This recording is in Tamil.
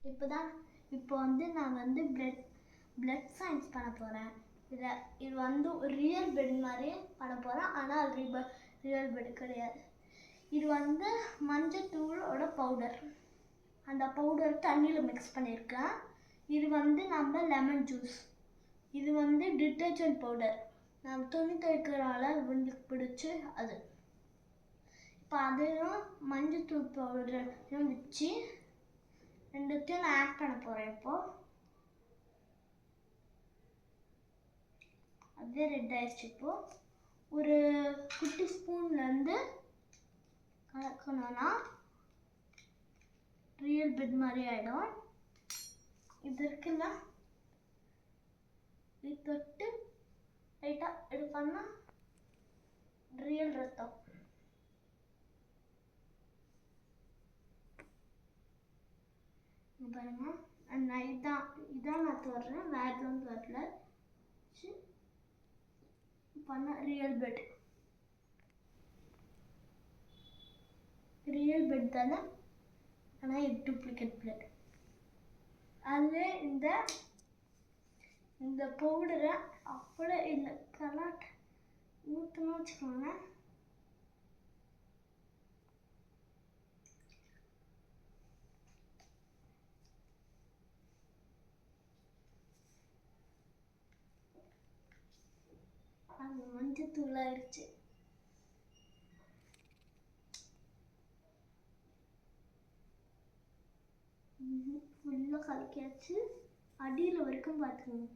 இப்போ வந்து நான் வந்து பிளட் சயின்ஸ் பண்ண போகிறேன். இது வந்து ஒரு ரியல் பெட் மாதிரி பண்ண போகிறேன். ஆனால் அது ரியல் பெட் கிடையாது. இது வந்து மஞ்சத்தூளோட பவுடர். அந்த பவுடர் தண்ணியில் மிக்ஸ் பண்ணியிருக்கேன். இது வந்து நம்ம லெமன் ஜூஸ். இது வந்து டிட்டர்ஜென்ட் பவுடர். நம்ம துணி துவைக்கிறனால உங்களுக்கு பிடிச்சி அது. இப்போ அதையும் மஞ்சத்தூள் பவுடரையும் வச்சு ரெண்டுத்தையும் நான் ஆட் பண்ண போகிறேன். இப்போது அதே ரெட் ஆயிடுச்சு. இப்போது ஒரு குட்டி ஸ்பூன்லேருந்து கலக்கணும்னா ரியல் பெட் மாதிரி ஆகிடும். இது இருக்குல்ல, இது தொட்டு லைட்டாக இது பண்ணால் ரியல் ரத்தம். பாருங்க, நான் இதான் நான் தோடுறேன், வேற எதுவும் வரல. பண்ண ரியல் பெட் தானே, ஆனால் இது டூப்ளிகேட் பிளட். அது இந்த பவுடரை அப்படியே இந்த கலாட் ஊற்றணும் வச்சுக்கோங்க. அது மஞ்சத்தூள் ஆயிடுச்சு. ஃபுல்லாக கலக்கியாச்சு. அடியில் வரைக்கும் பார்த்துக்கோங்க.